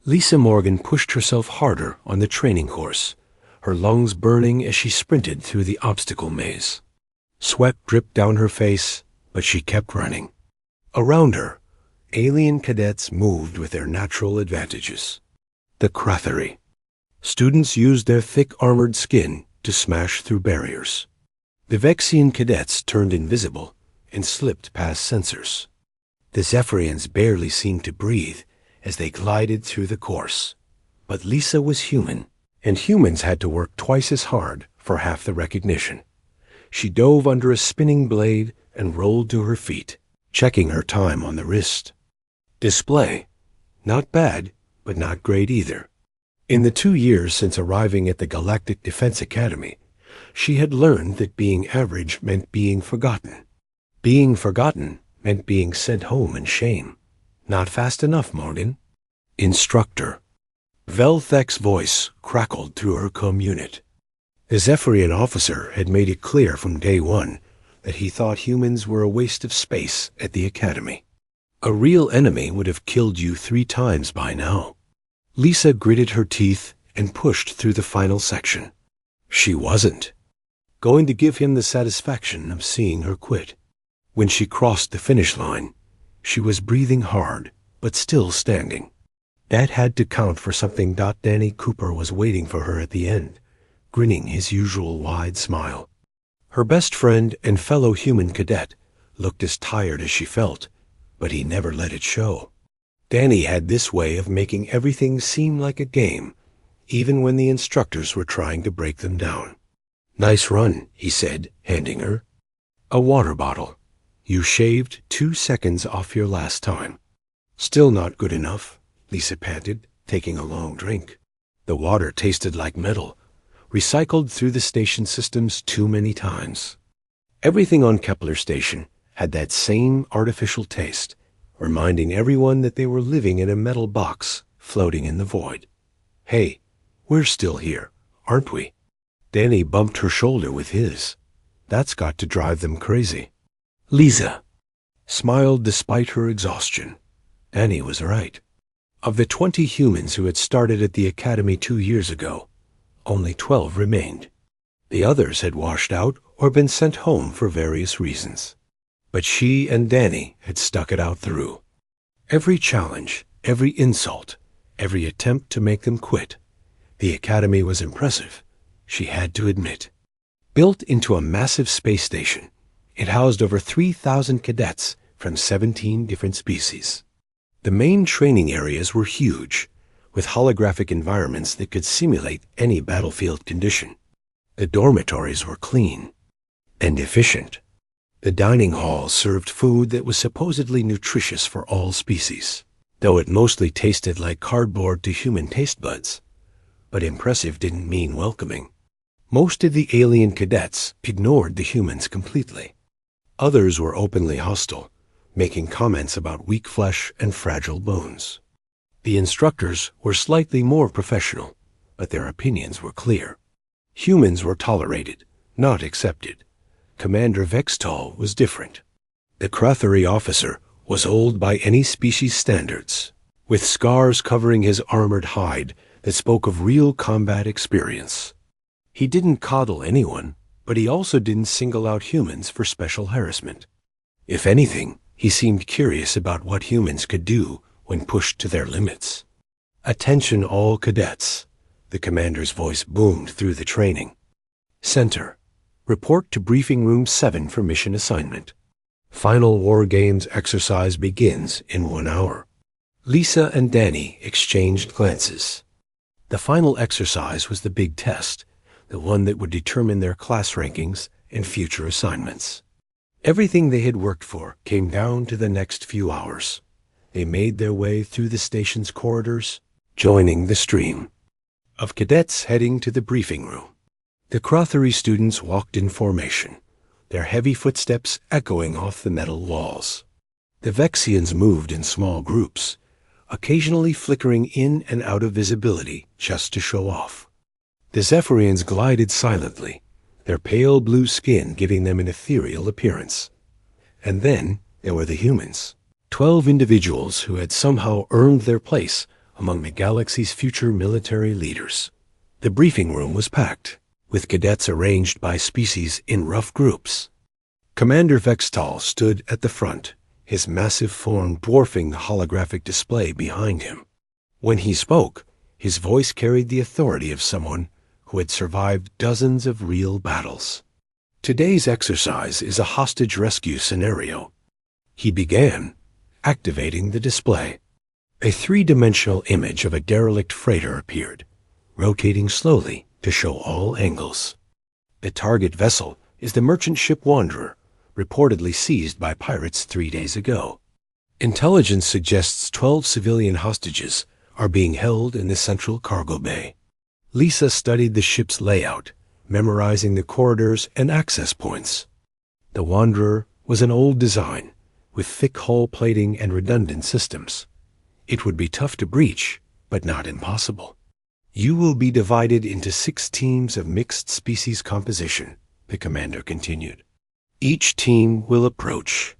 Lisa Morgan pushed herself harder on the training course, her lungs burning as she sprinted through the obstacle maze. Sweat dripped down her face, but she kept running. Around her, alien cadets moved with their natural advantages. The Crathery. Students used their thick armored skin to smash through barriers. The Vexian cadets turned invisible and slipped past sensors. The Zephyrians barely seemed to breathe as they glided through the course. But Lisa was human, and humans had to work twice as hard for half the recognition. She dove under a spinning blade and rolled to her feet, checking her time on the wrist. Display. Not bad, but not great either. In the 2 years since arriving at the Galactic Defense Academy, she had learned that being average meant being forgotten. Being forgotten meant being sent home in shame. Not fast enough, Morgan. Instructor. Velthek's voice crackled through her comm unit. The Zephyrian officer had made it clear from day one that he thought humans were a waste of space at the Academy. A real enemy would have killed you 3 times by now. Lisa gritted her teeth and pushed through the final section. She wasn't going to give him the satisfaction of seeing her quit. When she crossed the finish line, she was breathing hard, but still standing. That had to count for something. Danny Cooper was waiting for her at the end, grinning his usual wide smile. Her best friend and fellow human cadet looked as tired as she felt, but he never let it show. Danny had this way of making everything seem like a game, even when the instructors were trying to break them down. "Nice run," he said, handing her a water bottle. "You shaved 2 seconds off your last time." "Still not good enough," Lisa panted, taking a long drink. The water tasted like metal, recycled through the station systems too many times. Everything on Kepler Station had that same artificial taste, reminding everyone that they were living in a metal box floating in the void. "Hey, we're still here, aren't we?" Danny bumped her shoulder with his. That's got to drive them crazy. Lisa smiled despite her exhaustion. Danny was right. Of the 20 humans who had started at the Academy 2 years ago, only 12 remained. The others had washed out or been sent home for various reasons. But she and Danny had stuck it out through. Every challenge, every insult, every attempt to make them quit. The Academy was impressive, she had to admit. Built into a massive space station, it housed over 3,000 cadets from 17 different species. The main training areas were huge, with holographic environments that could simulate any battlefield condition. The dormitories were clean and efficient. The dining hall served food that was supposedly nutritious for all species, though it mostly tasted like cardboard to human taste buds. But impressive didn't mean welcoming. Most of the alien cadets ignored the humans completely. Others were openly hostile, making comments about weak flesh and fragile bones. The instructors were slightly more professional, but their opinions were clear. Humans were tolerated, not accepted. Commander Vextall was different. The Crathery officer was old by any species standards, with scars covering his armored hide that spoke of real combat experience. He didn't coddle anyone, but he also didn't single out humans for special harassment. If anything, he seemed curious about what humans could do when pushed to their limits. "Attention all cadets," the commander's voice boomed through the training. "Center, report to Briefing Room 7 for mission assignment. Final War Games exercise begins in 1 hour." Lisa and Danny exchanged glances. The final exercise was the big test, the one that would determine their class rankings and future assignments. Everything they had worked for came down to the next few hours. They made their way through the station's corridors, joining the stream of cadets heading to the briefing room. The Crathery students walked in formation, their heavy footsteps echoing off the metal walls. The Vexians moved in small groups, occasionally flickering in and out of visibility just to show off. The Zephyrians glided silently, their pale blue skin giving them an ethereal appearance. And then there were the humans, 12 individuals who had somehow earned their place among the galaxy's future military leaders. The briefing room was packed, with cadets arranged by species in rough groups. Commander Vextal stood at the front, his massive form dwarfing the holographic display behind him. When he spoke, his voice carried the authority of someone who had survived dozens of real battles. Today's exercise is a hostage rescue scenario. He began, activating the display. A three-dimensional image of a derelict freighter appeared, rotating slowly to show all angles. The target vessel is the merchant ship Wanderer, reportedly seized by pirates 3 days ago. Intelligence suggests 12 civilian hostages are being held in the central cargo bay. Lisa studied the ship's layout, memorizing the corridors and access points. The Wanderer was an old design, with thick hull plating and redundant systems. It would be tough to breach, but not impossible. You will be divided into 6 teams of mixed species composition, the commander continued. Each team will approach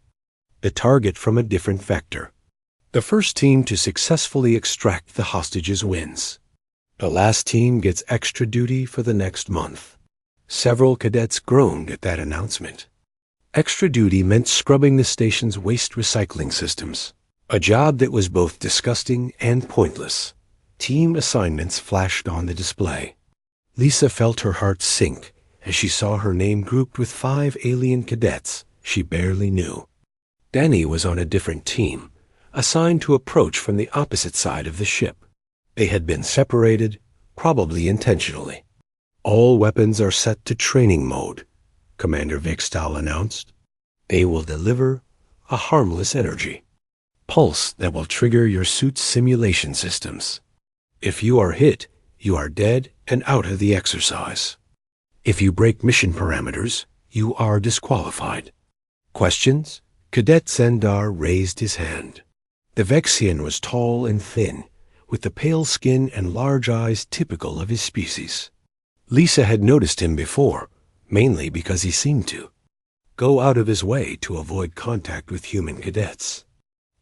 the target from a different vector. The first team to successfully extract the hostages wins. The last team gets extra duty for the next month. Several cadets groaned at that announcement. Extra duty meant scrubbing the station's waste recycling systems, a job that was both disgusting and pointless. Team assignments flashed on the display. Lisa felt her heart sink as she saw her name grouped with 5 alien cadets she barely knew. Danny was on a different team, assigned to approach from the opposite side of the ship. They had been separated, probably intentionally. All weapons are set to training mode, Commander Vextal announced. They will deliver a harmless energy pulse that will trigger your suit's simulation systems. If you are hit, you are dead and out of the exercise. If you break mission parameters, you are disqualified. Questions? Cadet Zendar raised his hand. The Vexian was tall and thin, with the pale skin and large eyes typical of his species. Lisa had noticed him before, mainly because he seemed to go out of his way to avoid contact with human cadets.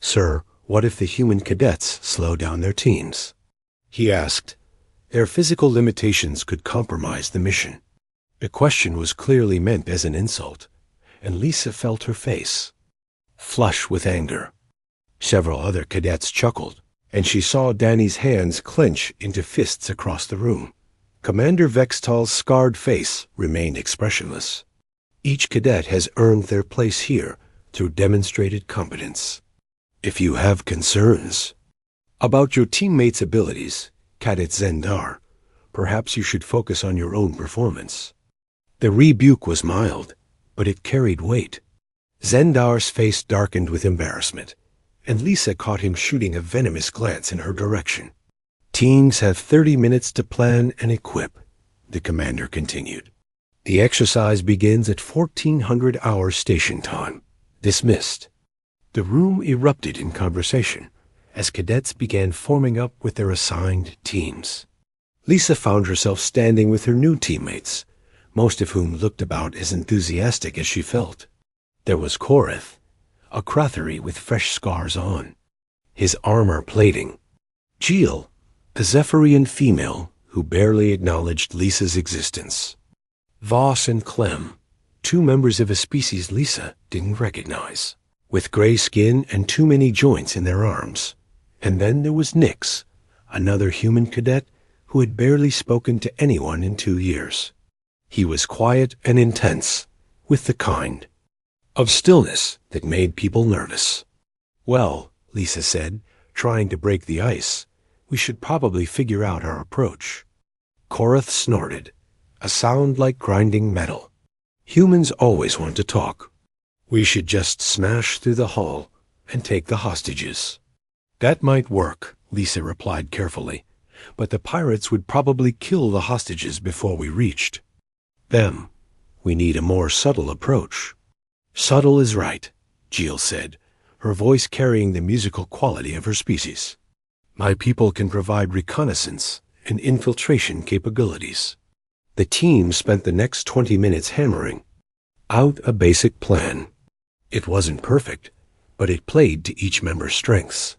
Sir, what if the human cadets slow down their teams? He asked. Their physical limitations could compromise the mission. The question was clearly meant as an insult, and Lisa felt her face flush with anger. Several other cadets chuckled, and she saw Danny's hands clench into fists across the room. Commander Vextal's scarred face remained expressionless. Each cadet has earned their place here through demonstrated competence. If you have concerns about your teammates' abilities, Cadet Zendar, perhaps you should focus on your own performance. The rebuke was mild, but it carried weight. Zendar's face darkened with embarrassment, and Lisa caught him shooting a venomous glance in her direction. Teams have 30 minutes to plan and equip, the commander continued. The exercise begins at 1400 hours station time. Dismissed. The room erupted in conversation as cadets began forming up with their assigned teams. Lisa found herself standing with her new teammates, most of whom looked about as enthusiastic as she felt. There was Koreth, a Krathari with fresh scars on, his armor plating. Jill, a Zephyrian female who barely acknowledged Lisa's existence. Voss and Clem, 2 members of a species Lisa didn't recognize, with gray skin and too many joints in their arms. And then there was Nix, another human cadet who had barely spoken to anyone in 2 years. He was quiet and intense, with the kind of stillness that made people nervous. Well, Lisa said, trying to break the ice, we should probably figure out our approach. Koreth snorted, a sound like grinding metal. Humans always want to talk. We should just smash through the hull and take the hostages. That might work, Lisa replied carefully, but the pirates would probably kill the hostages before we reached them. We need a more subtle approach. Subtle is right, Jill said, her voice carrying the musical quality of her species. My people can provide reconnaissance and infiltration capabilities. The team spent the next 20 minutes hammering out a basic plan. It wasn't perfect, but it played to each member's strengths.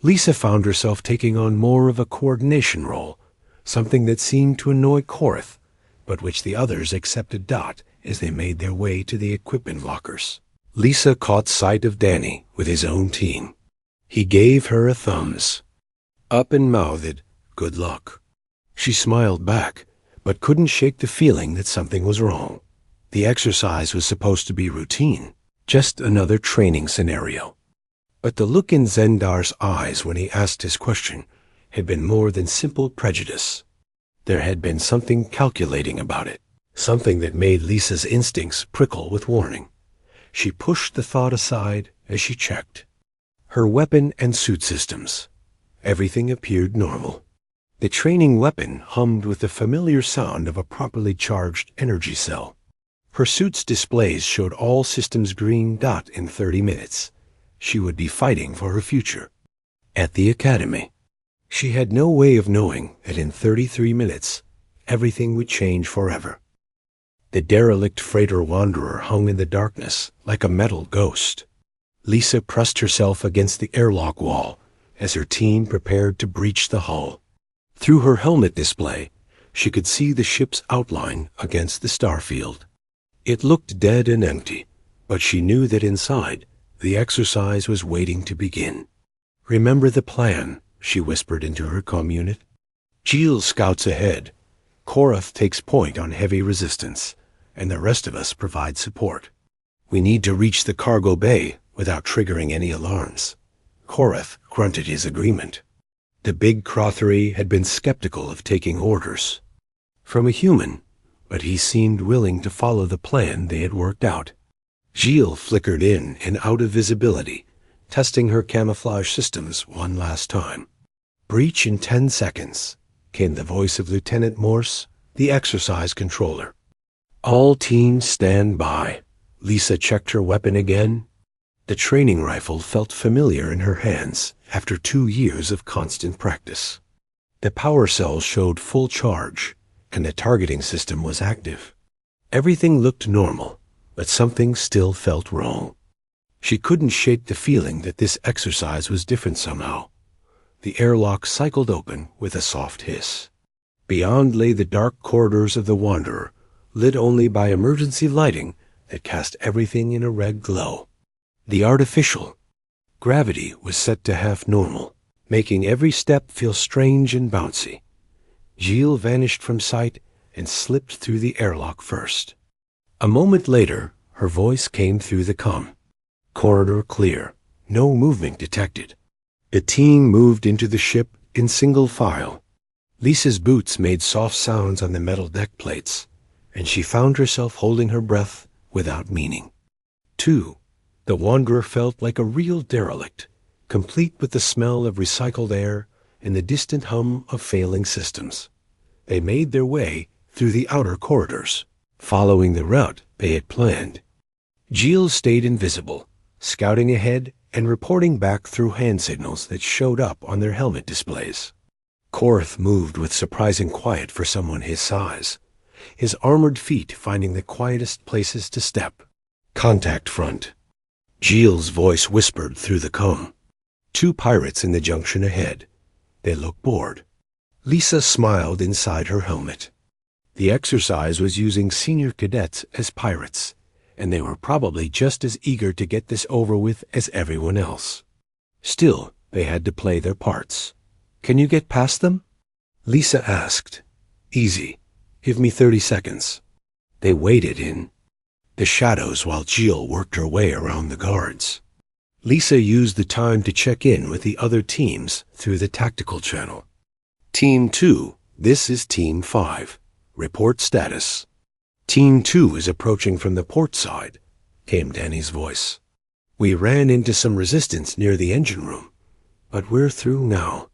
Lisa found herself taking on more of a coordination role, something that seemed to annoy Korath, but which the others accepted as they made their way to the equipment lockers. Lisa caught sight of Danny with his own team. He gave her a thumbs up and mouthed, "Good luck." She smiled back, but couldn't shake the feeling that something was wrong. The exercise was supposed to be routine, just another training scenario. But the look in Zendar's eyes when he asked his question had been more than simple prejudice. There had been something calculating about it, something that made Lisa's instincts prickle with warning. She pushed the thought aside as she checked her weapon and suit systems. Everything appeared normal. The training weapon hummed with the familiar sound of a properly charged energy cell. Her suit's displays showed all systems green in 30 minutes. She would be fighting for her future. At the academy, she had no way of knowing that in 33 minutes, everything would change forever. The derelict freighter Wanderer hung in the darkness like a metal ghost. Lisa pressed herself against the airlock wall as her team prepared to breach the hull. Through her helmet display, she could see the ship's outline against the starfield. It looked dead and empty, but she knew that inside, the exercise was waiting to begin. "Remember the plan," she whispered into her comm unit. "Jill scouts ahead. Korath takes point on heavy resistance, and the rest of us provide support. We need to reach the cargo bay without triggering any alarms." Korath grunted his agreement. The big Crothery had been skeptical of taking orders from a human, but he seemed willing to follow the plan they had worked out. Jill flickered in and out of visibility, testing her camouflage systems one last time. "Breach in 10 seconds, came the voice of Lieutenant Morse, the exercise controller. "All teams stand by." Lisa checked her weapon again. The training rifle felt familiar in her hands after 2 years of constant practice. The power cells showed full charge, and the targeting system was active. Everything looked normal, but something still felt wrong. She couldn't shake the feeling that this exercise was different somehow. The airlock cycled open with a soft hiss. Beyond lay the dark corridors of the Wanderer, lit only by emergency lighting that cast everything in a red glow. The artificial gravity was set to half normal, making every step feel strange and bouncy. Jill vanished from sight and slipped through the airlock first. A moment later, her voice came through the comm. "Corridor clear. No movement detected." The team moved into the ship in single file. Lisa's boots made soft sounds on the metal deck plates, and she found herself holding her breath without meaning. 2. The Wanderer felt like a real derelict, complete with the smell of recycled air and the distant hum of failing systems. They made their way through the outer corridors, following the route they had planned. Jill stayed invisible, scouting ahead and reporting back through hand signals that showed up on their helmet displays. Korath moved with surprising quiet for someone his size, his armored feet finding the quietest places to step. "Contact front." Jill's voice whispered through the comm. 2 pirates in the junction ahead. They looked bored. Lisa smiled inside her helmet. The exercise was using senior cadets as pirates, and they were probably just as eager to get this over with as everyone else. Still, they had to play their parts. "Can you get past them?" Lisa asked. "Easy. Give me 30 seconds. They waited in the shadows while Jill worked her way around the guards. Lisa used the time to check in with the other teams through the tactical channel. "Team 2, this is Team 5. Report status." "Team 2 is approaching from the port side," came Danny's voice. "We ran into some resistance near the engine room, but we're through now."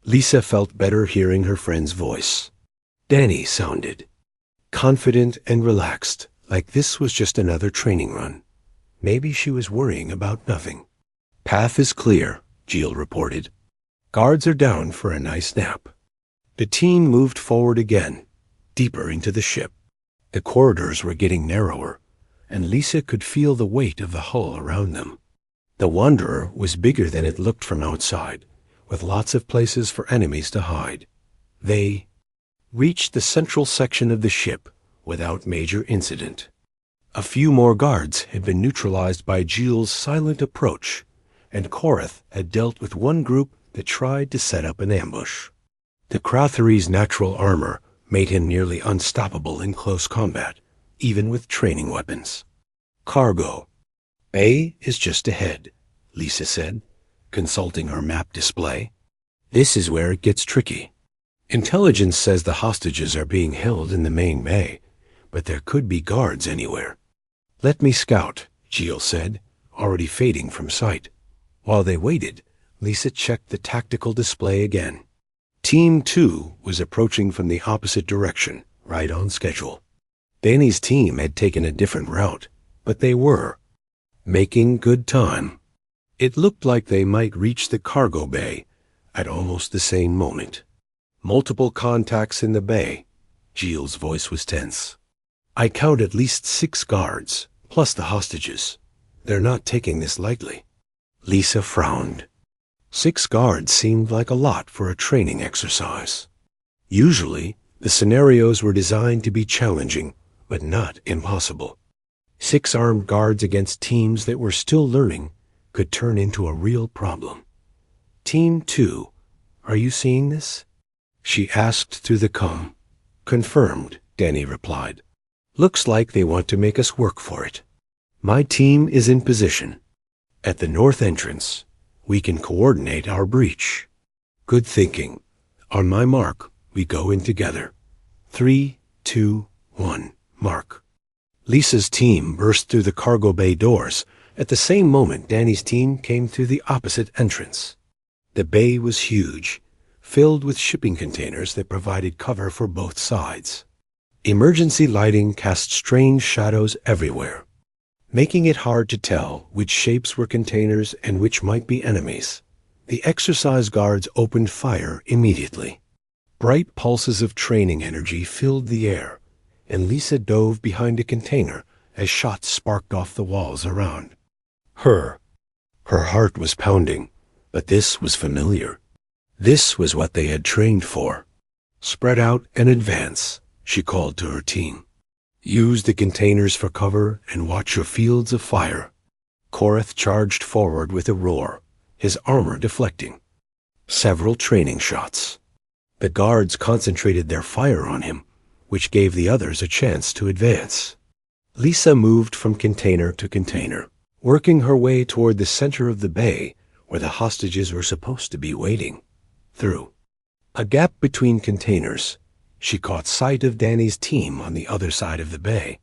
Lisa felt better hearing her friend's voice. Danny sounded confident and relaxed, like this was just another training run. Maybe she was worrying about nothing. "Path is clear," Jill reported. "Guards are down for a nice nap." The team moved forward again, deeper into the ship. The corridors were getting narrower, and Lisa could feel the weight of the hull around them. The Wanderer was bigger than it looked from outside, with lots of places for enemies to hide. They reached the central section of the ship without major incident. A few more guards had been neutralized by Jill's silent approach, and Korath had dealt with one group that tried to set up an ambush. The Kratheri's natural armor made him nearly unstoppable in close combat, even with training weapons. Cargo bay is just ahead, Lisa said, consulting her map display. This is where it gets tricky. Intelligence says the hostages are being held in the main bay, but there could be guards anywhere. Let me scout, Jill said, already fading from sight. While they waited, Lisa checked the tactical display again. Team 2 was approaching from the opposite direction, right on schedule. Danny's team had taken a different route, but they were making good time. It looked like they might reach the cargo bay at almost the same moment. Multiple contacts in the bay. Jill's voice was tense. I count at least 6 guards, plus the hostages. They're not taking this lightly. Lisa frowned. 6 guards seemed like a lot for a training exercise. Usually, the scenarios were designed to be challenging, but not impossible. 6 armed guards against teams that were still learning could turn into a real problem. Team 2, are you seeing this? She asked through the comm. Confirmed, Danny replied. Looks like they want to make us work for it. My team is in position. At the north entrance, we can coordinate our breach. Good thinking. On my mark, we go in together. 3, 2, 1, mark. Lisa's team burst through the cargo bay doors. At the same moment, Danny's team came through the opposite entrance. The bay was huge, filled with shipping containers that provided cover for both sides. Emergency lighting cast strange shadows everywhere, making it hard to tell which shapes were containers and which might be enemies. The exercise guards opened fire immediately. Bright pulses of training energy filled the air, and Lisa dove behind a container as shots sparked off the walls around. Her heart was pounding, but this was familiar. This was what they had trained for. Spread out and advance, she called to her team. Use the containers for cover and watch your fields of fire. Korath charged forward with a roar, his armor deflecting. Several training shots. The guards concentrated their fire on him, which gave the others a chance to advance. Lisa moved from container to container, working her way toward the center of the bay where the hostages were supposed to be waiting. Through a gap between containers, she caught sight of Danny's team on the other side of the bay.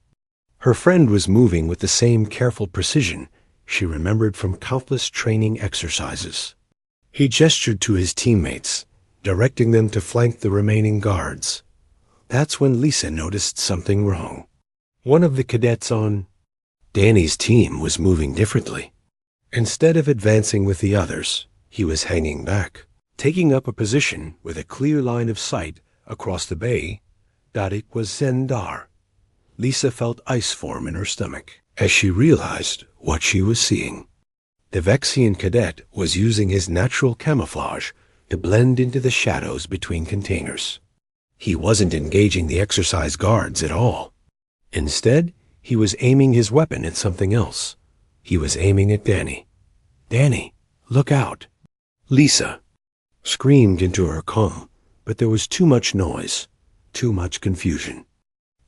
Her friend was moving with the same careful precision she remembered from countless training exercises. He gestured to his teammates, directing them to flank the remaining guards. That's when Lisa noticed something wrong. One of the cadets on Danny's team was moving differently. Instead of advancing with the others, he was hanging back, taking up a position with a clear line of sight across the bay. It was Zendar. Lisa felt ice form in her stomach as she realized what she was seeing. The Vexian cadet was using his natural camouflage to blend into the shadows between containers. He wasn't engaging the exercise guards at all. Instead, he was aiming his weapon at something else. He was aiming at Danny. Danny, look out. Lisa screamed into her comm, but there was too much noise, too much confusion.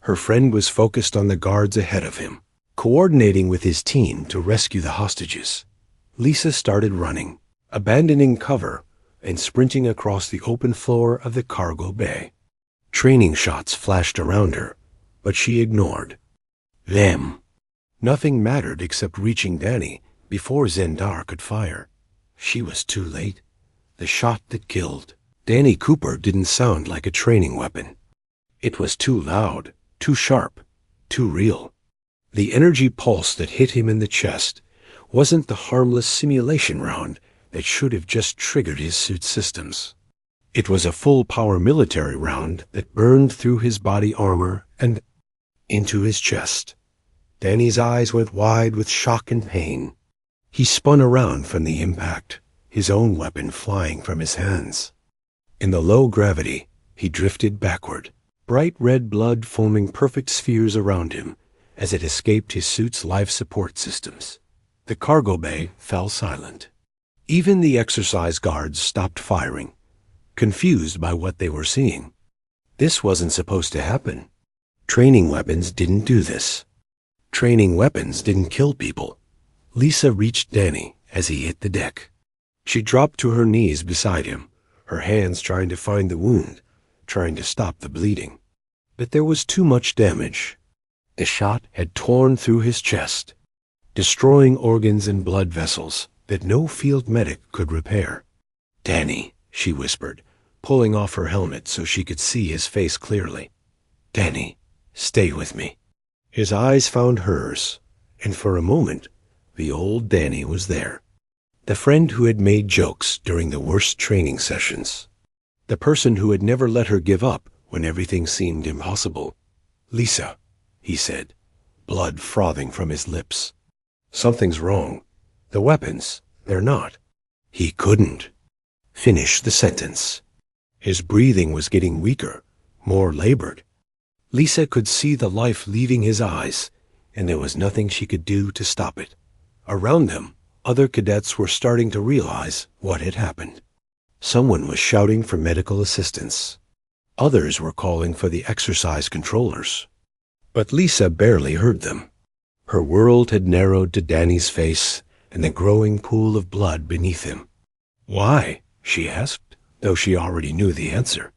Her friend was focused on the guards ahead of him, coordinating with his team to rescue the hostages. Lisa started running, abandoning cover and sprinting across the open floor of the cargo bay. Training shots flashed around her, but she ignored them. Nothing mattered except reaching Danny before Zendar could fire. She was too late. The shot that killed Danny Cooper didn't sound like a training weapon. It was too loud, too sharp, too real. The energy pulse that hit him in the chest wasn't the harmless simulation round that should have just triggered his suit's systems. It was a full-power military round that burned through his body armor and into his chest. Danny's eyes went wide with shock and pain. He spun around from the impact, his own weapon flying from his hands. In the low gravity, he drifted backward, bright red blood foaming perfect spheres around him as it escaped his suit's life support systems. The cargo bay fell silent. Even the exercise guards stopped firing, confused by what they were seeing. This wasn't supposed to happen. Training weapons didn't do this. Training weapons didn't kill people. Lisa reached Danny as he hit the deck. She dropped to her knees beside him, her hands trying to find the wound, trying to stop the bleeding. But there was too much damage. The shot had torn through his chest, destroying organs and blood vessels that no field medic could repair. "Danny," she whispered, pulling off her helmet so she could see his face clearly. "Danny, stay with me." His eyes found hers, and for a moment, the old Danny was there. The friend who had made jokes during the worst training sessions. The person who had never let her give up when everything seemed impossible. "Lisa," he said, blood frothing from his lips. "Something's wrong. The weapons, they're not." He couldn't finish the sentence. His breathing was getting weaker, more labored. Lisa could see the life leaving his eyes, and there was nothing she could do to stop it. Around them, other cadets were starting to realize what had happened. Someone was shouting for medical assistance. Others were calling for the exercise controllers. But Lisa barely heard them. Her world had narrowed to Danny's face and the growing pool of blood beneath him. "Why?" she asked, though she already knew the answer.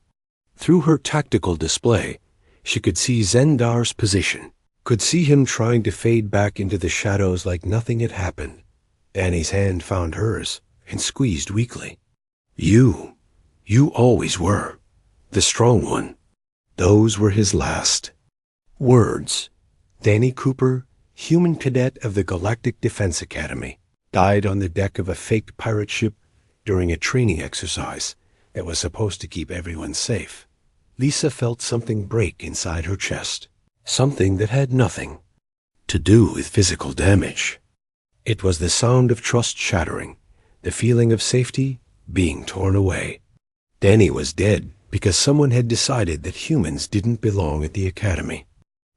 Through her tactical display, she could see Zendar's position, could see him trying to fade back into the shadows like nothing had happened. Danny's hand found hers and squeezed weakly. You always were the strong one." Those were his last words. Danny Cooper, human cadet of the Galactic Defense Academy, died on the deck of a faked pirate ship during a training exercise that was supposed to keep everyone safe. Lisa felt something break inside her chest, something that had nothing to do with physical damage. It was the sound of trust shattering, the feeling of safety being torn away. Danny was dead because someone had decided that humans didn't belong at the academy.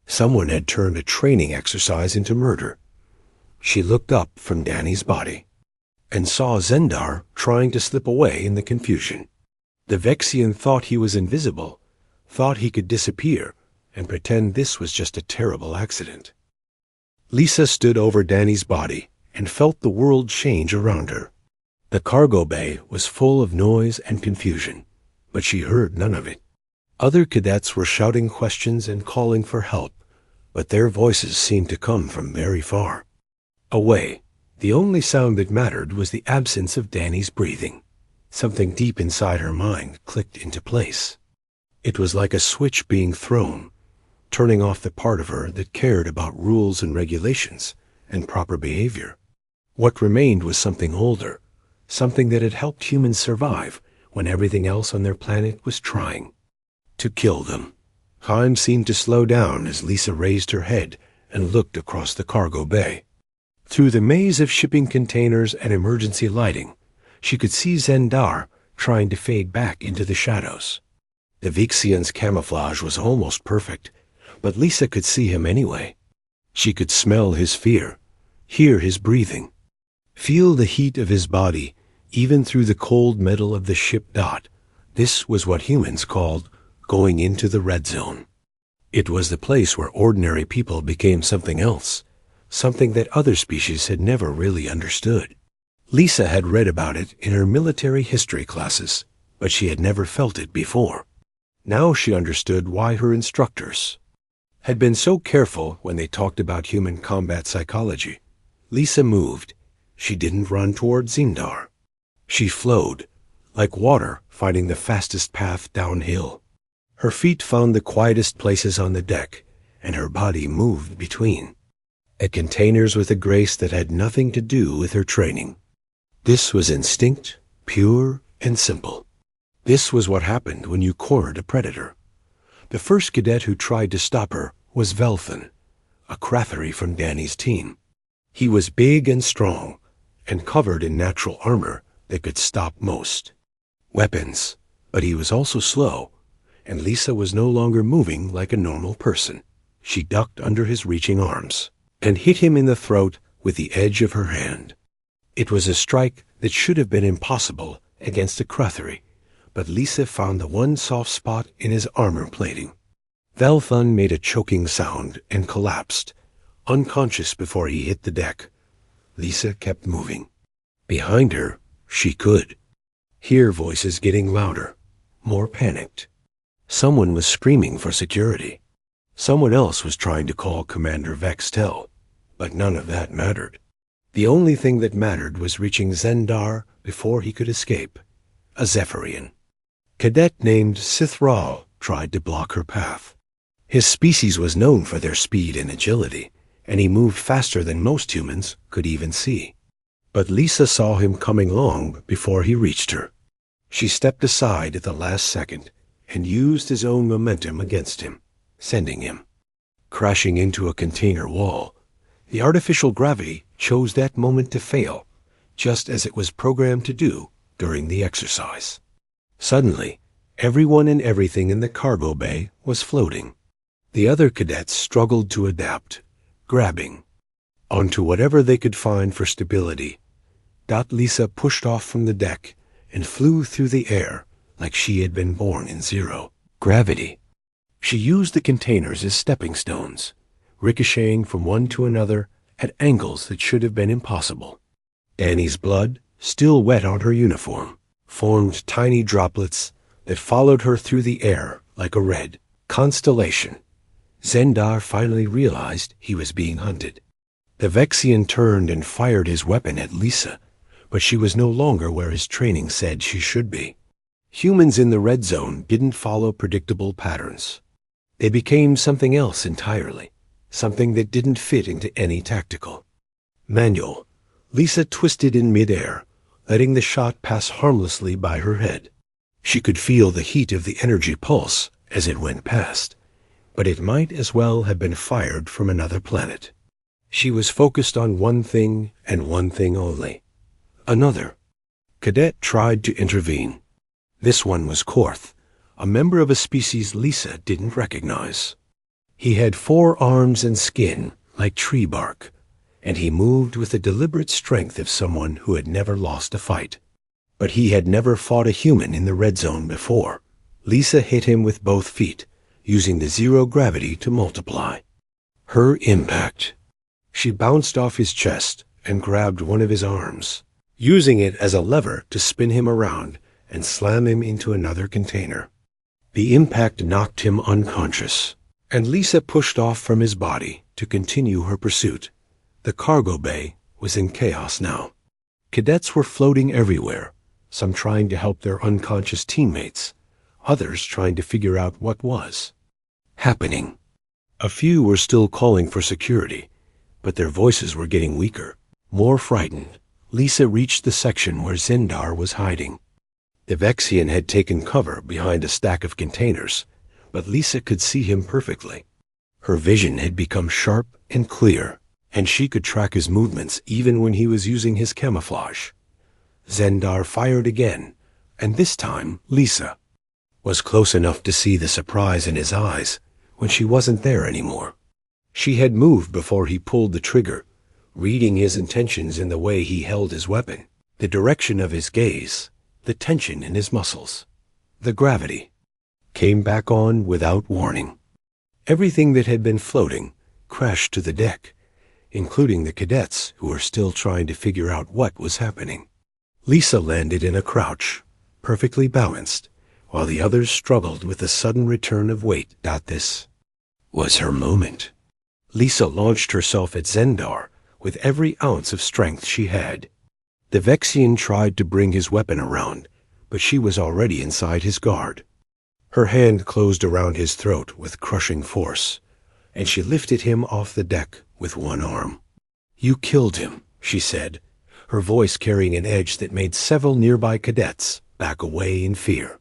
Someone had turned a training exercise into murder. She looked up from Danny's body and saw Zendar trying to slip away in the confusion. The Vexian thought he was invisible, thought he could disappear and pretend this was just a terrible accident. Lisa stood over Danny's body and felt the world change around her. The cargo bay was full of noise and confusion, but she heard none of it. Other cadets were shouting questions and calling for help, but their voices seemed to come from very far away. The only sound that mattered was the absence of Danny's breathing. Something deep inside her mind clicked into place. It was like a switch being thrown, turning off the part of her that cared about rules and regulations and proper behavior. What remained was something older, something that had helped humans survive when everything else on their planet was trying to kill them. Time seemed to slow down as Lisa raised her head and looked across the cargo bay. Through the maze of shipping containers and emergency lighting, she could see Zendar trying to fade back into the shadows. The Vexian's camouflage was almost perfect, but Lisa could see him anyway. She could smell his fear, hear his breathing, feel the heat of his body, even through the cold metal of the ship dot. This was what humans called going into the red zone. It was the place where ordinary people became something else, something that other species had never really understood. Lisa had read about it in her military history classes, but she had never felt it before. Now she understood why her instructors had been so careful when they talked about human combat psychology. Lisa moved. She didn't run toward Zendar. She flowed, like water finding the fastest path downhill. Her feet found the quietest places on the deck, and her body moved between containers with a grace that had nothing to do with her training. This was instinct, pure and simple. This was what happened when you cornered a predator. The first cadet who tried to stop her was Velthan, a Crathary from Danny's team. He was big and strong, and covered in natural armor that could stop most. Weapons, but he was also slow, and Lisa was no longer moving like a normal person. She ducked under his reaching arms and hit him in the throat with the edge of her hand. It was a strike that should have been impossible against a Crathuri, but Lisa found the one soft spot in his armor plating. Valthun made a choking sound and collapsed, unconscious before he hit the deck. Lisa kept moving. Behind her, she could hear voices getting louder, more panicked. Someone was screaming for security. Someone else was trying to call Commander Vextel, but none of that mattered. The only thing that mattered was reaching Zendar before he could escape, a Zephyrian. Cadet named Sithral tried to block her path. His species was known for their speed and agility, and he moved faster than most humans could even see. But Lisa saw him coming along before he reached her. She stepped aside at the last second and used his own momentum against him, sending him crashing into a container wall. The artificial gravity chose that moment to fail, just as it was programmed to do during the exercise. Suddenly, everyone and everything in the cargo bay was floating. The other cadets struggled to adapt, grabbing onto whatever they could find for stability. Lisa pushed off from the deck and flew through the air like she had been born in zero gravity. She used the containers as stepping stones, ricocheting from one to another at angles that should have been impossible. Danny's blood, still wet on her uniform, formed tiny droplets that followed her through the air like a red constellation. Zendar finally realized he was being hunted. The Vexian turned and fired his weapon at Lisa, but she was no longer where his training said she should be. Humans in the red zone didn't follow predictable patterns. They became something else entirely, something that didn't fit into any tactical manual. Lisa twisted in midair, letting the shot pass harmlessly by her head. She could feel the heat of the energy pulse as it went past, but it might as well have been fired from another planet. She was focused on one thing and one thing only. Another. Cadet tried to intervene. This one was Korth, a member of a species Lisa didn't recognize. He had 4 arms and skin like tree bark, and he moved with the deliberate strength of someone who had never lost a fight. But he had never fought a human in the red zone before. Lisa hit him with both feet, using the zero gravity to multiply. Her impact. She bounced off his chest and grabbed one of his arms, using it as a lever to spin him around and slam him into another container. The impact knocked him unconscious, and Lisa pushed off from his body to continue her pursuit. The cargo bay was in chaos now. Cadets were floating everywhere, some trying to help their unconscious teammates, others trying to figure out what was happening. A few were still calling for security, but their voices were getting weaker, more frightened. Lisa reached the section where Zendar was hiding. The Vexian had taken cover behind a stack of containers, but Lisa could see him perfectly. Her vision had become sharp and clear, and she could track his movements even when he was using his camouflage. Zendar fired again, and this time Lisa was close enough to see the surprise in his eyes when she wasn't there anymore. She had moved before he pulled the trigger, reading his intentions in the way he held his weapon, the direction of his gaze, the tension in his muscles. The gravity came back on without warning. Everything that had been floating crashed to the deck, including the cadets who were still trying to figure out what was happening. Lisa landed in a crouch, perfectly balanced, while the others struggled with the sudden return of weight. This was her moment. Lisa launched herself at Zendar with every ounce of strength she had. The Vexian tried to bring his weapon around, but she was already inside his guard. Her hand closed around his throat with crushing force, and she lifted him off the deck with one arm. "You killed him," she said, her voice carrying an edge that made several nearby cadets back away in fear.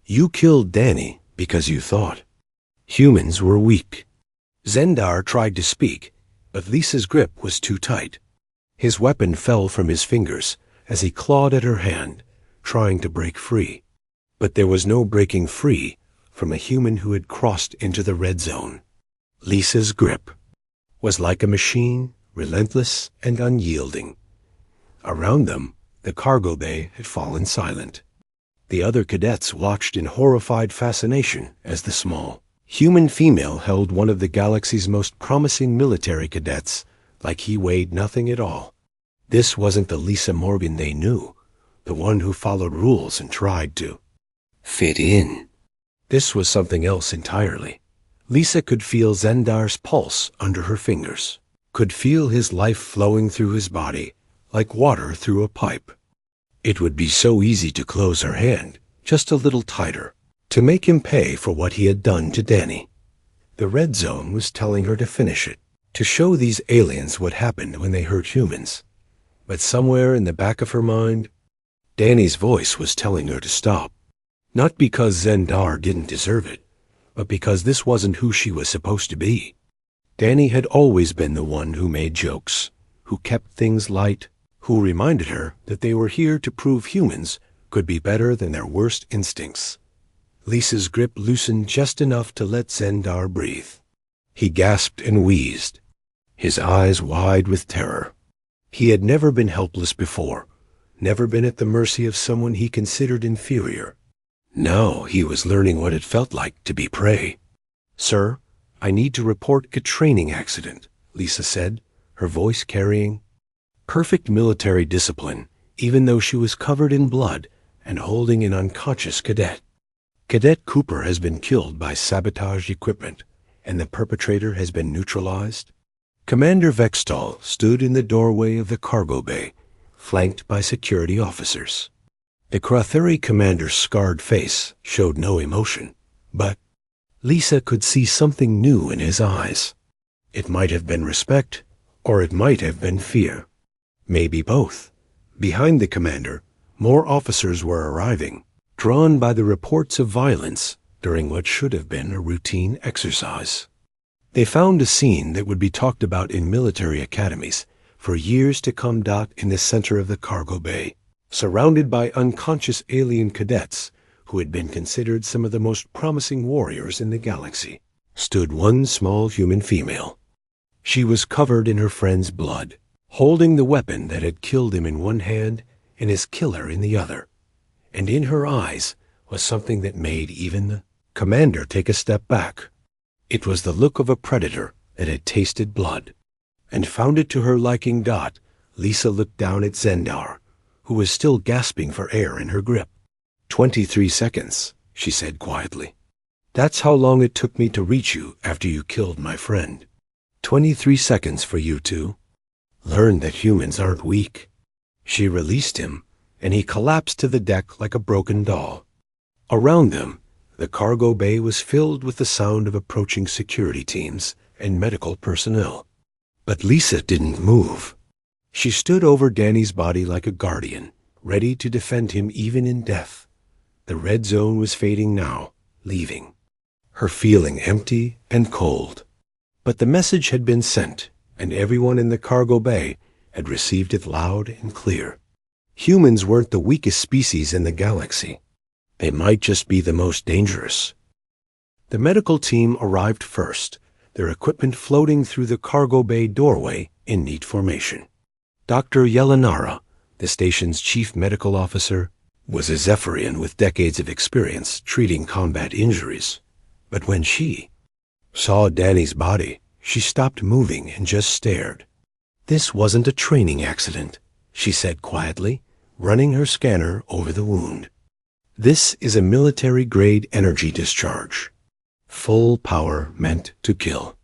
"You killed Danny because you thought humans were weak." Zendar tried to speak, but Lisa's grip was too tight. His weapon fell from his fingers as he clawed at her hand, trying to break free. But there was no breaking free from a human who had crossed into the red zone. Lisa's grip was like a machine, relentless and unyielding. Around them, the cargo bay had fallen silent. The other cadets watched in horrified fascination as the small, human female held one of the galaxy's most promising military cadets like he weighed nothing at all. This wasn't the Lisa Morgan they knew, the one who followed rules and tried to fit in. This was something else entirely. Lisa could feel Zendar's pulse under her fingers, could feel his life flowing through his body like water through a pipe. It would be so easy to close her hand, just a little tighter, to make him pay for what he had done to Danny. The red zone was telling her to finish it, to show these aliens what happened when they hurt humans. But somewhere in the back of her mind, Danny's voice was telling her to stop. Not because Zendar didn't deserve it, but because this wasn't who she was supposed to be. Danny had always been the one who made jokes, who kept things light, who reminded her that they were here to prove humans could be better than their worst instincts. Lisa's grip loosened just enough to let Zendar breathe. He gasped and wheezed, his eyes wide with terror. He had never been helpless before, never been at the mercy of someone he considered inferior. Now he was learning what it felt like to be prey. "Sir, I need to report a training accident," Lisa said, her voice carrying perfect military discipline, even though she was covered in blood and holding an unconscious cadet. Cadet Cooper has been killed by sabotage equipment, and the perpetrator has been neutralized. Commander Vextal stood in the doorway of the cargo bay, flanked by security officers. The Kratheri commander's scarred face showed no emotion, but Lisa could see something new in his eyes. It might have been respect, or it might have been fear. Maybe both. Behind the commander, more officers were arriving, drawn by the reports of violence during what should have been a routine exercise. They found a scene that would be talked about in military academies for years to come. In the center of the cargo bay, surrounded by unconscious alien cadets who had been considered some of the most promising warriors in the galaxy, stood one small human female. She was covered in her friend's blood, holding the weapon that had killed him in one hand and his killer in the other. And in her eyes was something that made even the commander take a step back. It was the look of a predator that had tasted blood. And found it to her liking. Lisa looked down at Zendar, who was still gasping for air in her grip. 23 seconds, she said quietly. "That's how long it took me to reach you after you killed my friend. 23 seconds for you to learn that humans aren't weak." She released him, and he collapsed to the deck like a broken doll. Around them, the cargo bay was filled with the sound of approaching security teams and medical personnel. But Lisa didn't move. She stood over Danny's body like a guardian, ready to defend him even in death. The red zone was fading now, leaving her feeling empty and cold. But the message had been sent, and everyone in the cargo bay had received it loud and clear. Humans weren't the weakest species in the galaxy. They might just be the most dangerous. The medical team arrived first, their equipment floating through the cargo bay doorway in neat formation. Dr. Yelenara, the station's chief medical officer, was a Zephyrian with decades of experience treating combat injuries. But when she saw Danny's body, she stopped moving and just stared. "This wasn't a training accident," she said quietly, running her scanner over the wound. "This is a military-grade energy discharge. Full power meant to kill."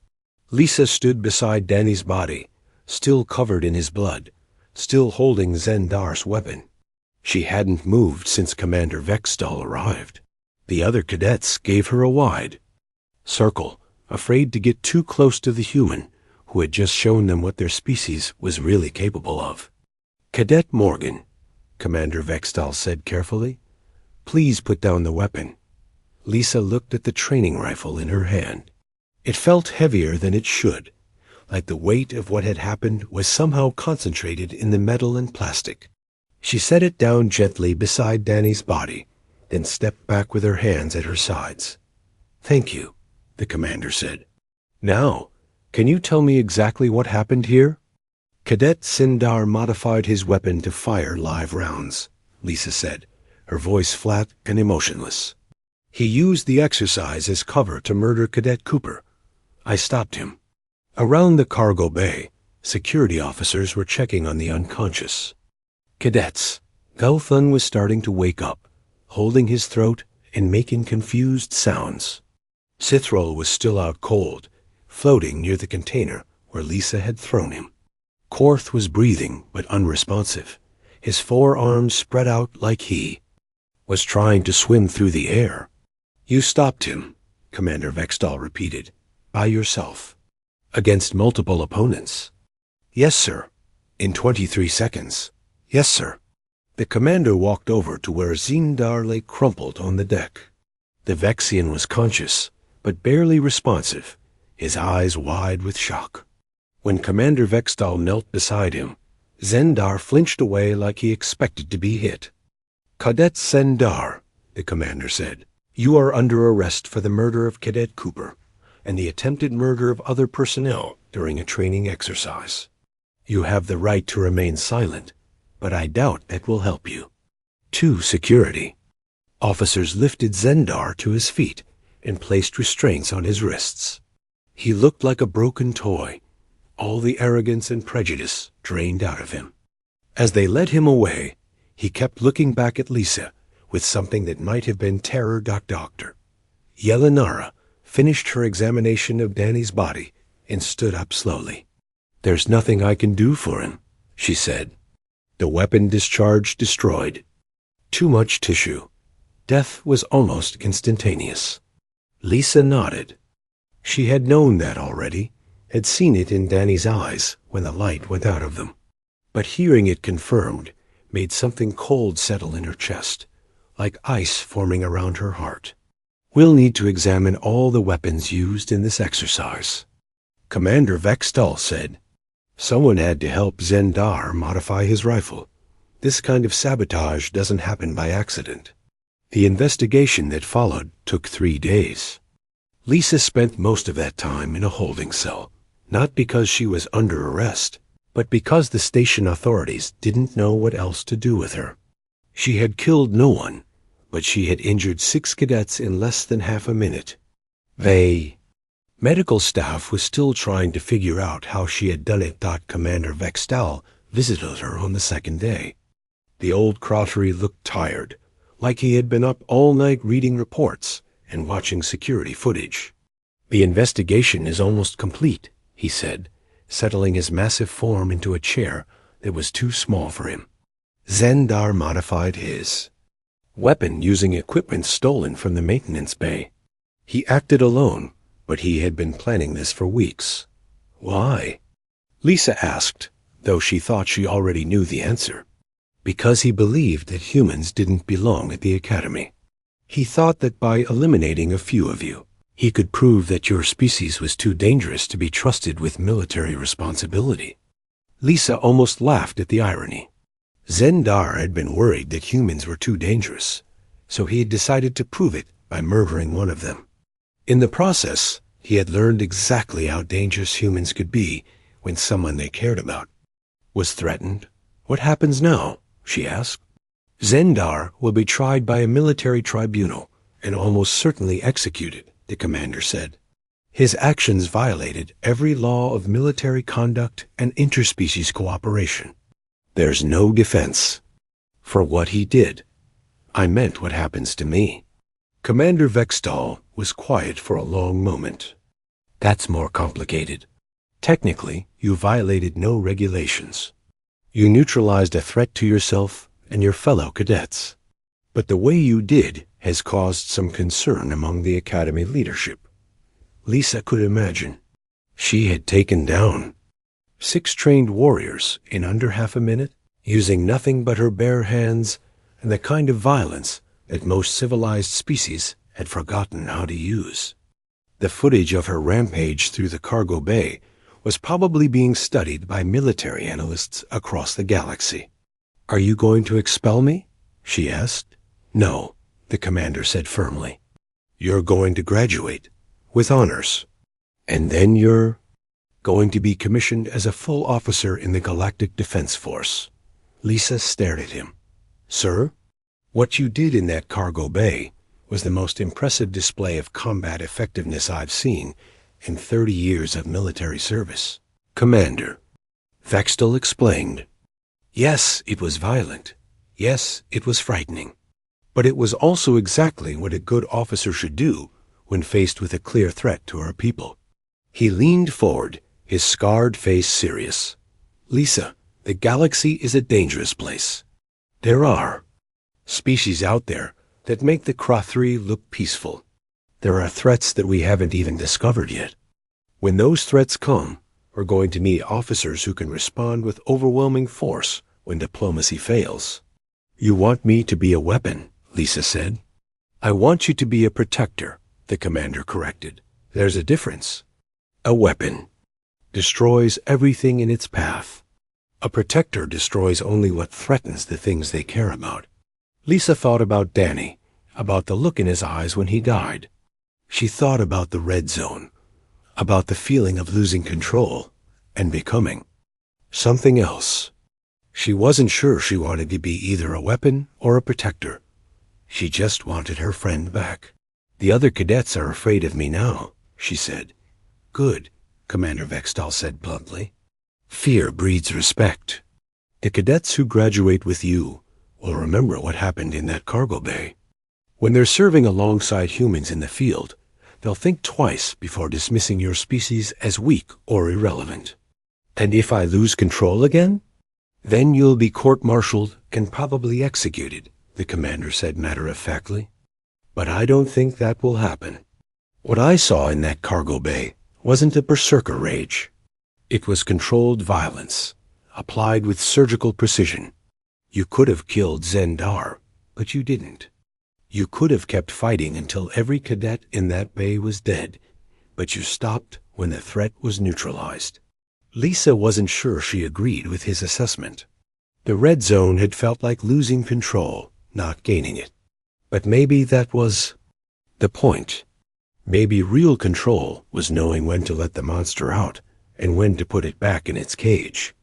Lisa stood beside Danny's body, still covered in his blood, still holding Zendar's weapon. She hadn't moved since Commander Vextal arrived. The other cadets gave her a wide circle, afraid to get too close to the human who had just shown them what their species was really capable of. "Cadet Morgan," Commander Vextal said carefully, "please put down the weapon." Lisa looked at the training rifle in her hand. It felt heavier than it should, like the weight of what had happened was somehow concentrated in the metal and plastic. She set it down gently beside Danny's body, then stepped back with her hands at her sides. "Thank you," the commander said. "Now, can you tell me exactly what happened here?" Cadet Sindar modified his weapon to fire live rounds, Lisa said, her voice flat and emotionless. "He used the exercise as cover to murder Cadet Cooper. I stopped him." Around the cargo bay, security officers were checking on the unconscious. Cadets. Gelthun was starting to wake up, holding his throat and making confused sounds. Sithrol was still out cold, floating near the container where Lisa had thrown him. Korth was breathing but unresponsive, his forearms spread out like he was trying to swim through the air. "You stopped him," Commander Vextal repeated, "by yourself." "Against multiple opponents?" "Yes, sir. In 23 seconds. Yes, sir." The commander walked over to where Zindar lay crumpled on the deck. The Vexian was conscious, but barely responsive, his eyes wide with shock. When Commander Vextal knelt beside him, Zendar flinched away like he expected to be hit. "Cadet Zendar," the commander said, "you are under arrest for the murder of Cadet Cooper and the attempted murder of other personnel during a training exercise. You have the right to remain silent, but I doubt that will help you." 2. Security. Officers lifted Zendar to his feet and placed restraints on his wrists. He looked like a broken toy, all the arrogance and prejudice drained out of him. As they led him away, he kept looking back at Lisa with something that might have been terror. Doctor. Yelinara finished her examination of Danny's body and stood up slowly. "There's nothing I can do for him," she said. "The weapon discharge destroyed. Too much tissue. Death was almost instantaneous." Lisa nodded. She had known that already, had seen it in Danny's eyes when the light went out of them. But hearing it confirmed made something cold settle in her chest, like ice forming around her heart. "We'll need to examine all the weapons used in this exercise," Commander Vextal said. "Someone had to help Zendar modify his rifle. This kind of sabotage doesn't happen by accident." The investigation that followed took 3 days. Lisa spent most of that time in a holding cell, not because she was under arrest, but because the station authorities didn't know what else to do with her. She had killed no one, but she had injured 6 cadets in less than half a minute. Medical staff was still trying to figure out how she had done it. Commander Vextal visited her on the 2nd day. The old crottery looked tired, like he had been up all night reading reports and watching security footage. "The investigation is almost complete," he said, settling his massive form into a chair that was too small for him. Zendar modified his weapon using equipment stolen from the maintenance bay. He acted alone, but he had been planning this for weeks. "Why?" Lisa asked, though she thought she already knew the answer. "Because he believed that humans didn't belong at the academy. He thought that by eliminating a few of you, he could prove that your species was too dangerous to be trusted with military responsibility." Lisa almost laughed at the irony. Zendar had been worried that humans were too dangerous, so he had decided to prove it by murdering one of them. In the process, he had learned exactly how dangerous humans could be when someone they cared about was threatened. "What happens now?" she asked. "Zendar will be tried by a military tribunal and almost certainly executed," the commander said. "His actions violated every law of military conduct and interspecies cooperation. There's no defense for what he did. I meant what happens to me." Commander Vextal was quiet for a long moment. "That's more complicated. Technically, you violated no regulations. You neutralized a threat to yourself and your fellow cadets. But the way you did has caused some concern among the academy leadership." Lisa could imagine. She had taken down 6 trained warriors in under half a minute, using nothing but her bare hands and the kind of violence that most civilized species had forgotten how to use. The footage of her rampage through the cargo bay was probably being studied by military analysts across the galaxy. "Are you going to expel me?" she asked. "No," the commander said firmly. "You're going to graduate with honors. And then you're going to be commissioned as a full officer in the Galactic Defense Force." Lisa stared at him. "Sir, what you did in that cargo bay was the most impressive display of combat effectiveness I've seen in 30 years of military service." "Commander," Vextal explained. "Yes, it was violent. Yes, it was frightening. But it was also exactly what a good officer should do when faced with a clear threat to our people." He leaned forward, his scarred face serious. "Lisa, the galaxy is a dangerous place. There are species out there that make the Krathri look peaceful. There are threats that we haven't even discovered yet. When those threats come, we're going to need officers who can respond with overwhelming force when diplomacy fails." "You want me to be a weapon," Lisa said. "I want you to be a protector," the commander corrected. "There's a difference. A weapon destroys everything in its path. A protector destroys only what threatens the things they care about." Lisa thought about Danny, about the look in his eyes when he died. She thought about the red zone, about the feeling of losing control and becoming something else. She wasn't sure she wanted to be either a weapon or a protector. She just wanted her friend back. "The other cadets are afraid of me now," she said. "Good," Commander Vextal said bluntly. "Fear breeds respect. The cadets who graduate with you will remember what happened in that cargo bay. When they're serving alongside humans in the field, they'll think twice before dismissing your species as weak or irrelevant. And if I lose control again, then you'll be court-martialed and probably executed," the commander said matter-of-factly. "But I don't think that will happen. What I saw in that cargo bay wasn't a berserker rage. It was controlled violence, applied with surgical precision. You could have killed Zendar, but you didn't. You could have kept fighting until every cadet in that bay was dead, but you stopped when the threat was neutralized." Lisa wasn't sure she agreed with his assessment. The red zone had felt like losing control, not gaining it. But maybe that was the point. Maybe real control was knowing when to let the monster out and when to put it back in its cage.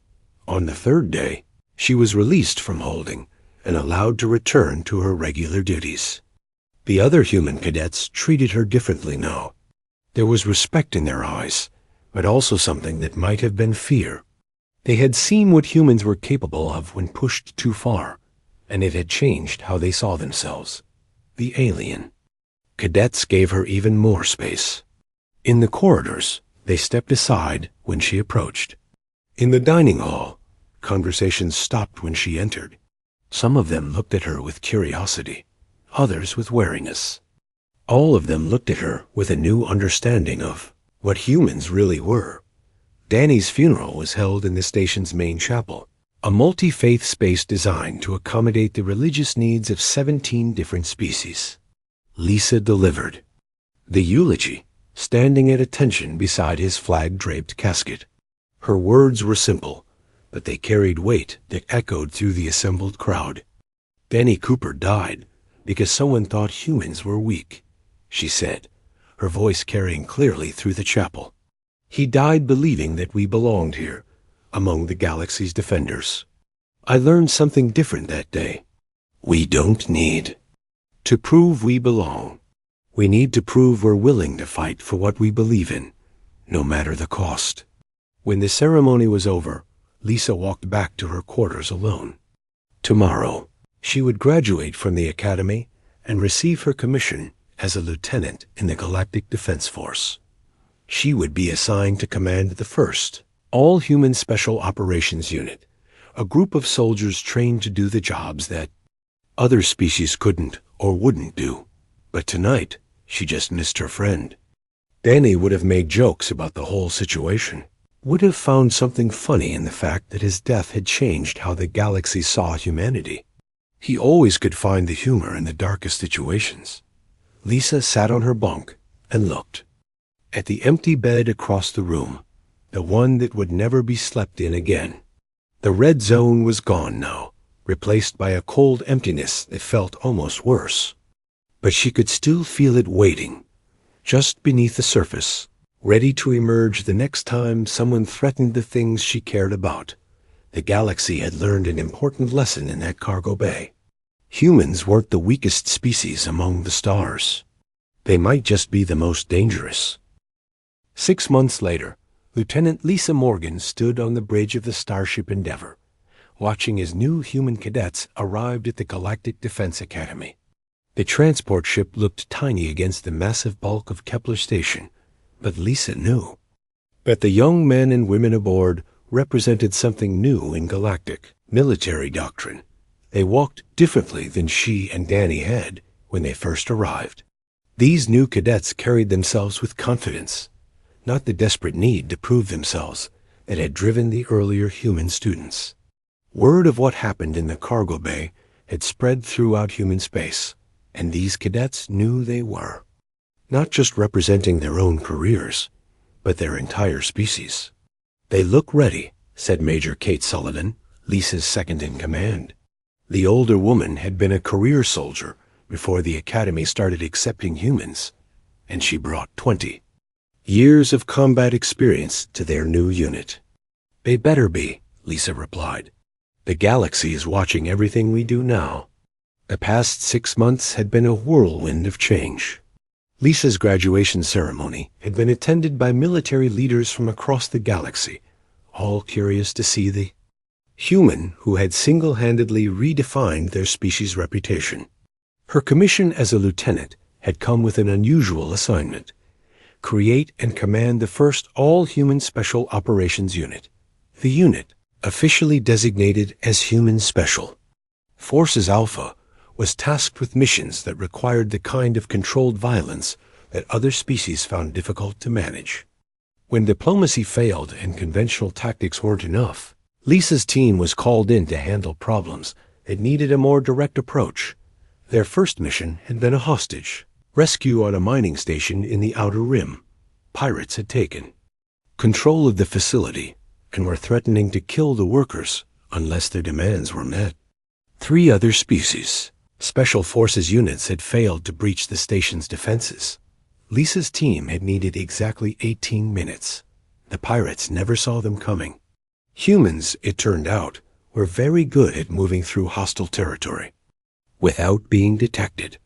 On the third day, she was released from holding and allowed to return to her regular duties. The other human cadets treated her differently now. There was respect in their eyes, but also something that might have been fear. They had seen what humans were capable of when pushed too far, and it had changed how they saw themselves. The alien. Cadets gave her even more space. In the corridors, they stepped aside when she approached. In the dining hall, conversations stopped when she entered. Some of them looked at her with curiosity, others with wariness. All of them looked at her with a new understanding of what humans really were. Danny's funeral was held in the station's main chapel, a multi-faith space designed to accommodate the religious needs of 17 different species. Lisa delivered the eulogy, standing at attention beside his flag-draped casket. Her words were simple, but they carried weight that echoed through the assembled crowd. "Danny Cooper died because someone thought humans were weak," she said, her voice carrying clearly through the chapel. "He died believing that we belonged here, among the galaxy's defenders. I learned something different that day. We don't need to prove we belong. We need to prove we're willing to fight for what we believe in, no matter the cost." When the ceremony was over, Lisa walked back to her quarters alone. Tomorrow, she would graduate from the academy and receive her commission as a lieutenant in the Galactic Defense Force. She would be assigned to command the 1st All-Human Special Operations Unit, a group of soldiers trained to do the jobs that other species couldn't or wouldn't do. But tonight, she just missed her friend. Danny would have made jokes about the whole situation, would have found something funny in the fact that his death had changed how the galaxy saw humanity. He always could find the humor in the darkest situations. Lisa sat on her bunk and looked at the empty bed across the room, the one that would never be slept in again. The red zone was gone now, replaced by a cold emptiness that felt almost worse. But she could still feel it waiting, just beneath the surface, ready to emerge the next time someone threatened the things she cared about. The galaxy had learned an important lesson in that cargo bay. Humans weren't the weakest species among the stars. They might just be the most dangerous. 6 months later, Lieutenant Lisa Morgan stood on the bridge of the Starship Endeavour, watching as new human cadets arrived at the Galactic Defense Academy. The transport ship looked tiny against the massive bulk of Kepler Station, but Lisa knew that the young men and women aboard represented something new in galactic military doctrine. They walked differently than she and Danny had when they first arrived. These new cadets carried themselves with confidence, not the desperate need to prove themselves that had driven the earlier human students. Word of what happened in the cargo bay had spread throughout human space, and these cadets knew they were not just representing their own careers, but their entire species. "They look ready," said Major Kate Sullivan, Lisa's second-in-command. The older woman had been a career soldier before the Academy started accepting humans, and she brought 20 years of combat experience to their new unit. "They better be," Lisa replied. "The galaxy is watching everything we do now." The past 6 months had been a whirlwind of change. Lisa's graduation ceremony had been attended by military leaders from across the galaxy, all curious to see the human who had single-handedly redefined their species' reputation. Her commission as a lieutenant had come with an unusual assignment: create and command the first all-human special operations unit. The unit, officially designated as Human Special Forces Alpha, was tasked with missions that required the kind of controlled violence that other species found difficult to manage. When diplomacy failed and conventional tactics weren't enough, Lisa's team was called in to handle problems that needed a more direct approach. Their first mission had been a hostage rescue on a mining station in the Outer Rim. Pirates had taken control of the facility and were threatening to kill the workers unless their demands were met. 3 other species Special Forces units had failed to breach the station's defenses. Lisa's team had needed exactly 18 minutes. The pirates never saw them coming. Humans, it turned out, were very good at moving through hostile territory without being detected.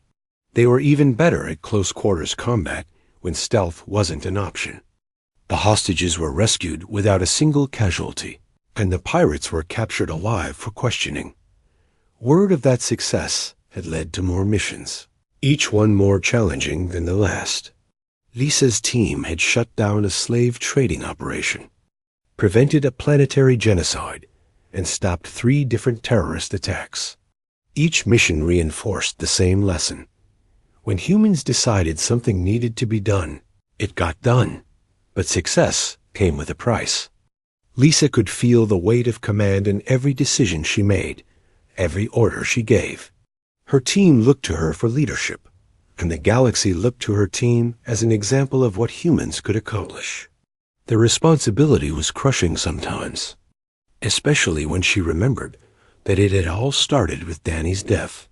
They were even better at close-quarters combat when stealth wasn't an option. The hostages were rescued without a single casualty, and the pirates were captured alive for questioning. Word of that success had led to more missions, each one more challenging than the last. Lisa's team had shut down a slave trading operation, prevented a planetary genocide, and stopped 3 different terrorist attacks. Each mission reinforced the same lesson: when humans decided something needed to be done, it got done. But success came with a price. Lisa could feel the weight of command in every decision she made, every order she gave. Her team looked to her for leadership, and the galaxy looked to her team as an example of what humans could accomplish. The responsibility was crushing sometimes, especially when she remembered that it had all started with Danny's death.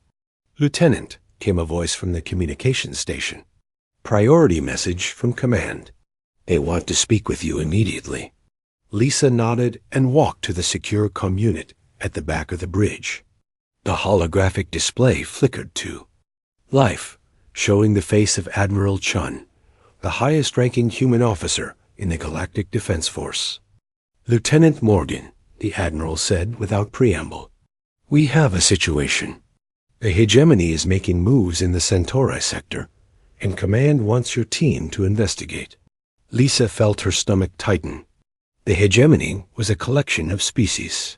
"Lieutenant," came a voice from the communications station. "Priority message from command. They want to speak with you immediately." Lisa nodded and walked to the secure comm unit at the back of the bridge. The holographic display flickered to life, showing the face of Admiral Chun, the highest-ranking human officer in the Galactic Defense Force. "Lieutenant Morgan," the Admiral said without preamble, "we have a situation. The hegemony is making moves in the Centauri sector, and Command wants your team to investigate." Lisa felt her stomach tighten. The hegemony was a collection of species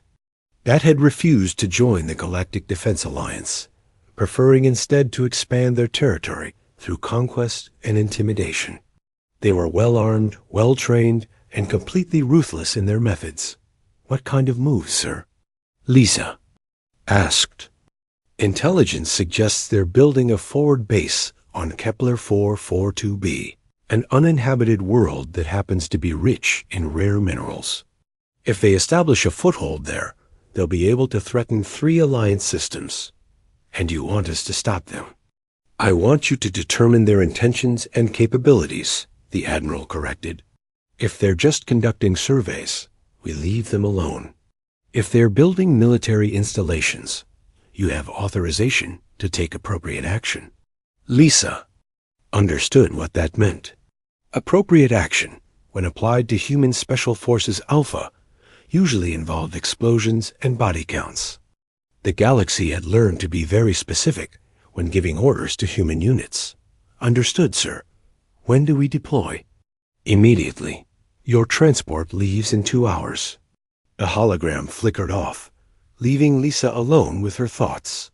that had refused to join the Galactic Defense Alliance, preferring instead to expand their territory through conquest and intimidation. They were well-armed, well-trained, and completely ruthless in their methods. "What kind of moves, sir?" Lisa asked. "Intelligence suggests they're building a forward base on Kepler 442b, an uninhabited world that happens to be rich in rare minerals. If they establish a foothold there, they'll be able to threaten 3 Alliance systems. And you want us to stop them. I want you to determine their intentions and capabilities, the Admiral corrected. If they're just conducting surveys, we leave them alone. If they're building military installations, you have authorization to take appropriate action. Lisa understood what that meant. Appropriate action, when applied to human Special Forces Alpha, usually involved explosions and body counts. The galaxy had learned to be very specific when giving orders to human units. Understood, sir. When do we deploy? Immediately. Your transport leaves in 2 hours. A hologram flickered off, leaving Lisa alone with her thoughts.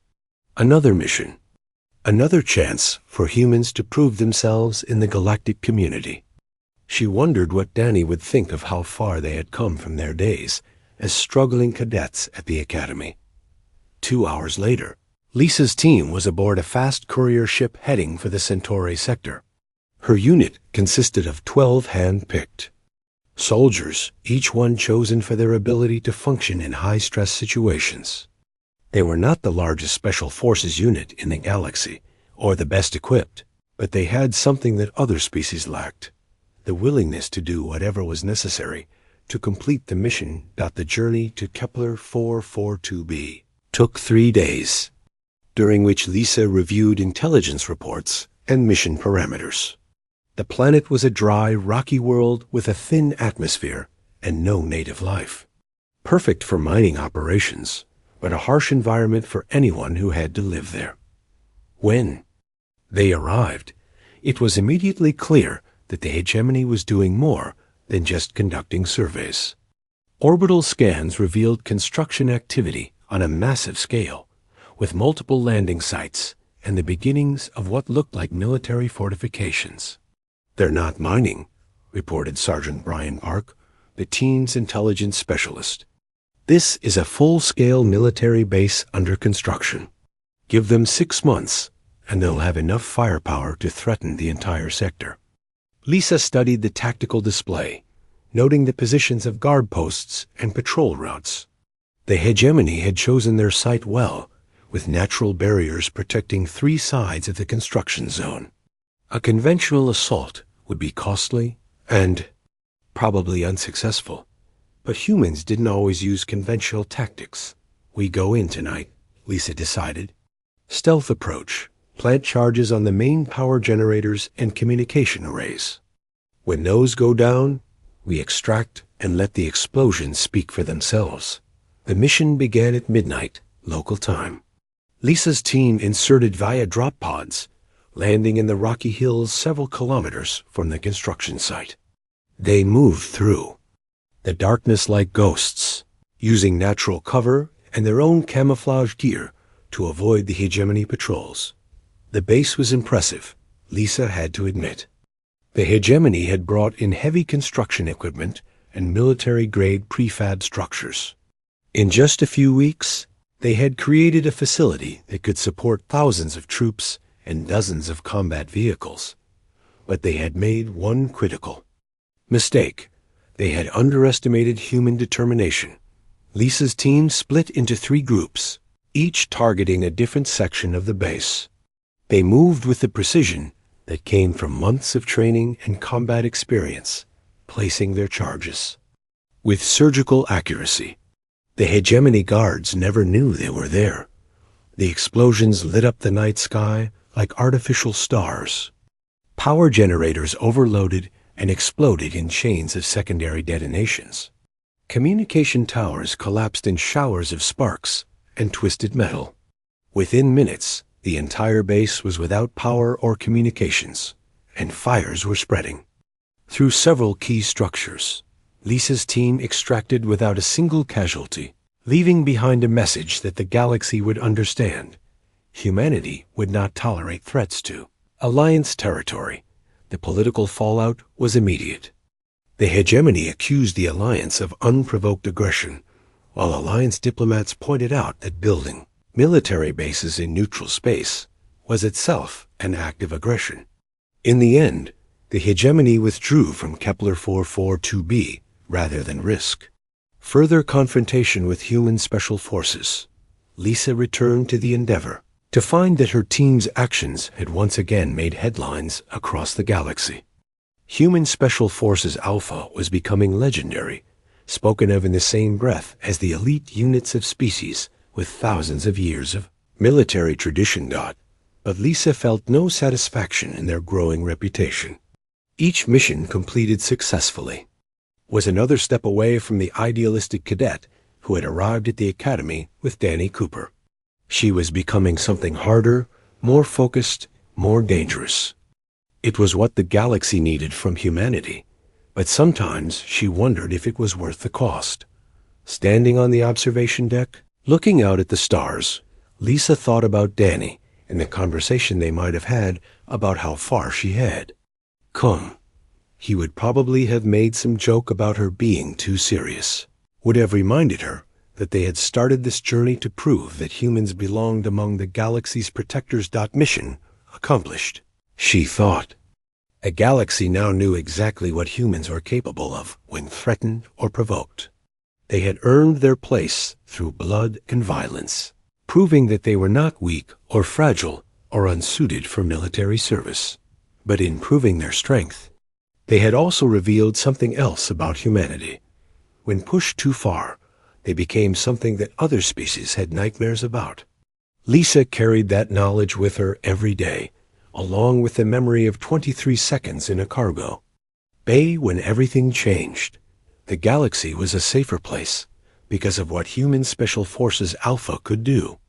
Another mission. Another chance for humans to prove themselves in the galactic community. She wondered what Danny would think of how far they had come from their days as struggling cadets at the academy. 2 hours later, Lisa's team was aboard a fast courier ship heading for the Centauri sector. Her unit consisted of 12 hand-picked soldiers, each one chosen for their ability to function in high-stress situations. They were not the largest special forces unit in the galaxy, or the best equipped, but they had something that other species lacked: the willingness to do whatever was necessary to complete the mission. The journey to Kepler 442b took 3 days, during which Lisa reviewed intelligence reports and mission parameters. The planet was a dry, rocky world with a thin atmosphere and no native life. Perfect for mining operations, but a harsh environment for anyone who had to live there. When they arrived, it was immediately clear that the hegemony was doing more than just conducting surveys. Orbital scans revealed construction activity on a massive scale, with multiple landing sites and the beginnings of what looked like military fortifications. "They're not mining," reported Sergeant Brian Park, the team's intelligence specialist. "This is a full-scale military base under construction. Give them 6 months, and they'll have enough firepower to threaten the entire sector." Lisa studied the tactical display, noting the positions of guard posts and patrol routes. The hegemony had chosen their site well, with natural barriers protecting 3 sides of the construction zone. A conventional assault would be costly and probably unsuccessful, but humans didn't always use conventional tactics. "We go in tonight," Lisa decided. "Stealth approach. Plant charges on the main power generators and communication arrays. When those go down, we extract and let the explosions speak for themselves." The mission began at midnight, local time. Lisa's team inserted via drop pods, landing in the rocky hills several kilometers from the construction site. They moved through the darkness like ghosts, using natural cover and their own camouflage gear to avoid the hegemony patrols. The base was impressive, Lisa had to admit. The hegemony had brought in heavy construction equipment and military-grade prefab structures. In just a few weeks, they had created a facility that could support thousands of troops and dozens of combat vehicles. But they had made one critical mistake. They had underestimated human determination. Lisa's team split into 3 groups, each targeting a different section of the base. They moved with the precision that came from months of training and combat experience, placing their charges with surgical accuracy. The hegemony guards never knew they were there. The explosions lit up the night sky like artificial stars. Power generators overloaded and exploded in chains of secondary detonations. Communication towers collapsed in showers of sparks and twisted metal. Within minutes, the entire base was without power or communications, and fires were spreading. Through several key structures, Lisa's team extracted without a single casualty, leaving behind a message that the galaxy would understand. Humanity would not tolerate threats to Alliance territory. The political fallout was immediate. The hegemony accused the Alliance of unprovoked aggression, while Alliance diplomats pointed out that building military bases in neutral space was itself an act of aggression. In the end, the hegemony withdrew from Kepler 442b rather than risk Further confrontation with human special forces. Lisa returned to the Endeavor to find that her team's actions had once again made headlines across the galaxy. Human Special Forces Alpha was becoming legendary, spoken of in the same breath as the elite units of species with thousands of years of military tradition. But Lisa felt no satisfaction in their growing reputation. Each mission completed successfully was another step away from the idealistic cadet who had arrived at the academy with Danny Cooper. She was becoming something harder, more focused, more dangerous. It was what the galaxy needed from humanity, but sometimes she wondered if it was worth the cost. Standing on the observation deck, looking out at the stars, Lisa thought about Danny and the conversation they might have had about how far she had come. He would probably have made some joke about her being too serious, would have reminded her that they had started this journey to prove that humans belonged among the galaxy's protectors. Mission accomplished, she thought. A galaxy now knew exactly what humans are capable of when threatened or provoked. They had earned their place through blood and violence, proving that they were not weak or fragile or unsuited for military service. But in proving their strength, they had also revealed something else about humanity. When pushed too far, they became something that other species had nightmares about. Lisa carried that knowledge with her every day, along with the memory of 23 seconds in a cargo bay when everything changed. The galaxy was a safer place because of what Human Special Forces Alpha could do.